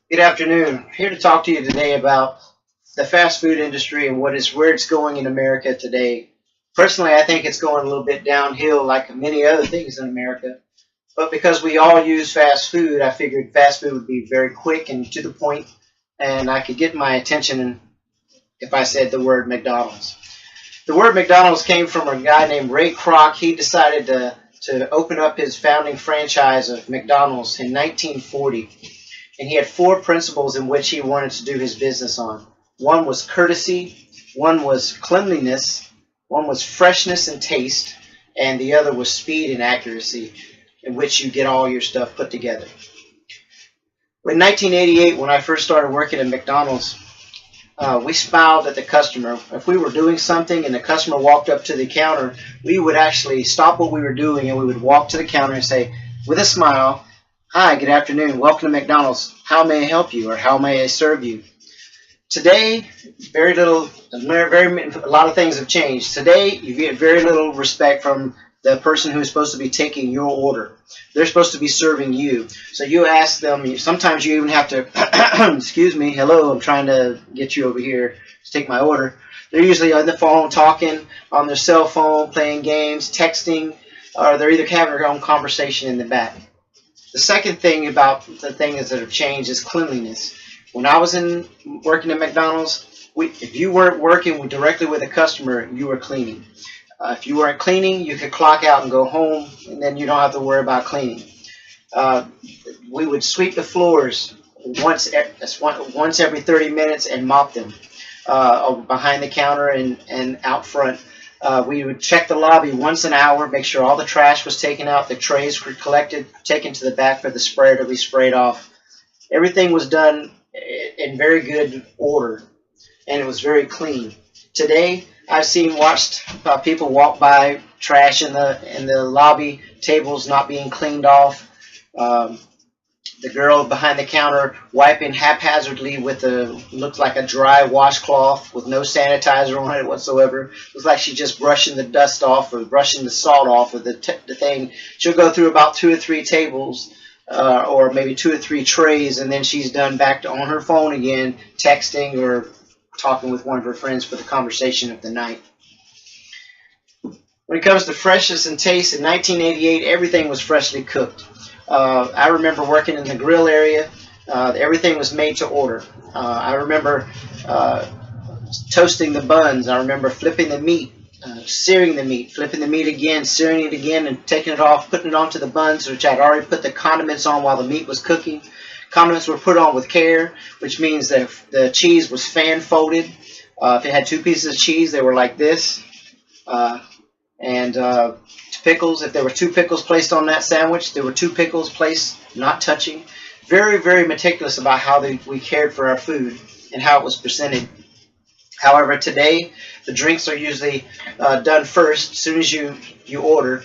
Good afternoon. Here to talk to you today about the fast food industry and where it's going in America today. Personally, I think it's going a little bit downhill like many other things in America. But because we all use fast food, I figured fast food would be very quick and to the point, and I could get my attention if I said the word McDonald's. The word McDonald's came from a guy named Ray Kroc. He decided to open up his founding franchise of McDonald's in 1940, and he had four principles in which he wanted to do his business on. One was courtesy, one was cleanliness, one was freshness and taste, and the other was speed and accuracy, in which you get all your stuff put together. In 1988, when I first started working at McDonald's, we smiled at the customer. If we were doing something and the customer walked up to the counter, we would actually stop what we were doing and we would walk to the counter and say, with a smile, "Hi, good afternoon. Welcome to McDonald's. How may I help you, or how may I serve you?" Today, a lot of things have changed. Today, you get very little respect from the person who is supposed to be taking your order. They're supposed to be serving you. So you ask them, sometimes you even have to, excuse me, hello, I'm trying to get you over here to take my order. They're usually on the phone talking, on their cell phone, playing games, texting, or they're either having their own conversation in the back. The second thing about the things that have changed is cleanliness. When I was working at McDonald's, if you weren't working directly with a customer, you were cleaning. If you weren't cleaning, you could clock out and go home, and then you don't have to worry about cleaning. We would sweep the floors once every 30 minutes and mop them behind the counter and out front. We would check the lobby once an hour, make sure all the trash was taken out, the trays were collected, taken to the back for the sprayer to be sprayed off. Everything was done in very good order, and it was very clean. Today, I've watched people walk by, trash in the lobby, tables not being cleaned off. The girl behind the counter wiping haphazardly with looks like a dry washcloth with no sanitizer on it whatsoever. Looks like she's just brushing the dust off or brushing the salt off of the thing. She'll go through about 2 or 3 tables or maybe 2 or 3 trays, and then she's done back on her phone again, texting or talking with one of her friends for the conversation of the night. When it comes to freshness and taste, in 1988, everything was freshly cooked. I remember working in the grill area. Everything was made to order. I remember toasting the buns. I remember flipping the meat, searing the meat, flipping the meat again, searing it again, and taking it off, putting it onto the buns, which I'd already put the condiments on while the meat was cooking. Condiments were put on with care, which means that the cheese was fan folded. If it had 2 pieces of cheese, they were like this. Pickles, if there were 2 pickles placed on that sandwich, there were 2 pickles placed, not touching. Very, very meticulous about how we cared for our food and how it was presented. However, today, the drinks are usually done first, as soon as you order.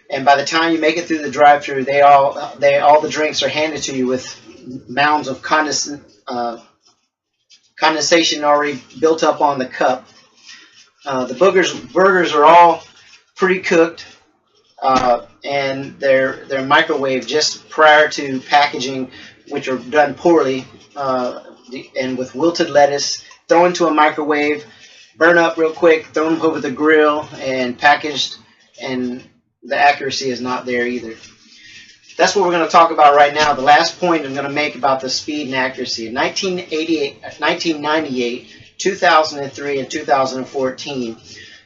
And by the time you make it through the drive-thru, all the drinks are handed to you with mounds of condensation already built up on the cup. The burgers are all pre-cooked, and they're microwaved just prior to packaging, which are done poorly, and with wilted lettuce, thrown into a microwave, burn up real quick, thrown over the grill, and packaged, and the accuracy is not there either. That's what we're going to talk about right now. The last point I'm going to make about the speed and accuracy. In 1998, 2003, and 2014,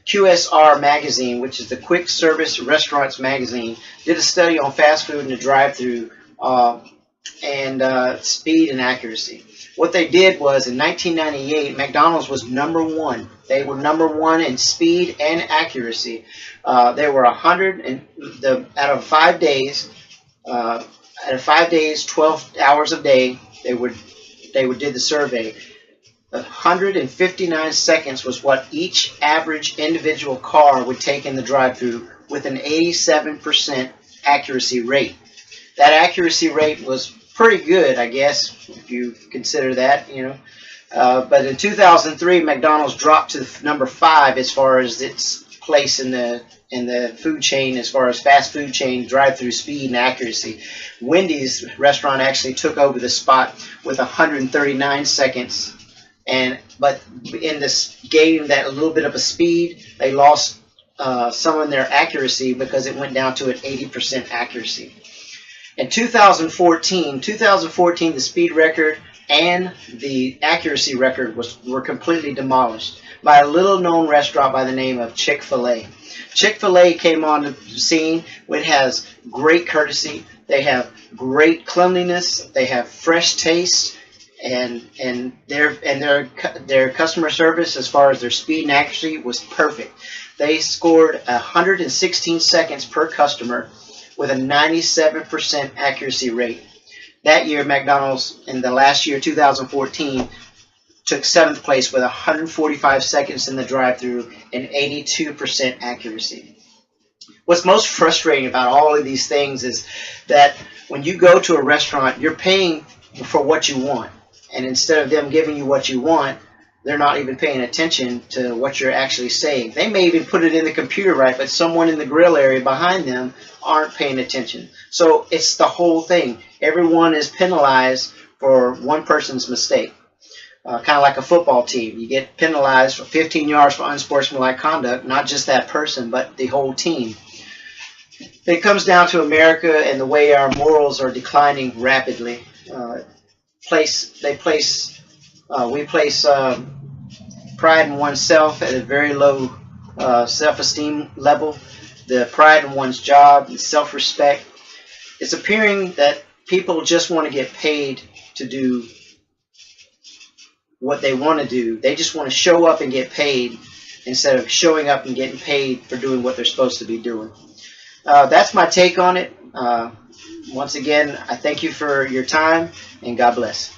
QSR Magazine, which is the Quick Service Restaurants Magazine, did a study on fast food in the drive-thru and speed and accuracy. What they did was, in 1998, McDonald's was #1. They were #1 in speed and accuracy. There were 100 out of 5 days. Out of 5 days, 12 hours a day, they did the survey. 159 seconds was what each average individual car would take in the drive-thru, with an 87% accuracy rate. That accuracy rate was pretty good, I guess, if you consider that, But in 2003, McDonald's dropped to #5 as far as its place in the in the food chain as far as fast food chain, drive-through speed and accuracy. Wendy's restaurant actually took over the spot with 139 seconds, but in this gaining that a little bit of a speed, they lost some of their accuracy because it went down to an 80% accuracy. In 2014, the speed record and the accuracy record were completely demolished by a little-known restaurant by the name of Chick-fil-A. Chick-fil-A came on the scene. It has great courtesy. They have great cleanliness. They have fresh taste, and their customer service as far as their speed and accuracy was perfect. They scored 116 seconds per customer with a 97% accuracy rate. That year, McDonald's, in the last year, 2014, took 7th place with 145 seconds in the drive-thru and 82% accuracy. What's most frustrating about all of these things is that when you go to a restaurant, you're paying for what you want. And instead of them giving you what you want, they're not even paying attention to what you're actually saying. They may even put it in the computer right, but someone in the grill area behind them aren't paying attention. So it's the whole thing. Everyone is penalized for one person's mistake. Kind of like a football team. You get penalized for 15 yards for unsportsmanlike conduct, not just that person, but the whole team. It comes down to America and the way our morals are declining rapidly. We place pride in oneself at a very low self-esteem level. The pride in one's job and self-respect. It's appearing that people just want to get paid to do what they want to do. They just want to show up and get paid instead of showing up and getting paid for doing what they're supposed to be doing. That's my take on it. Once again, I thank you for your time, and God bless.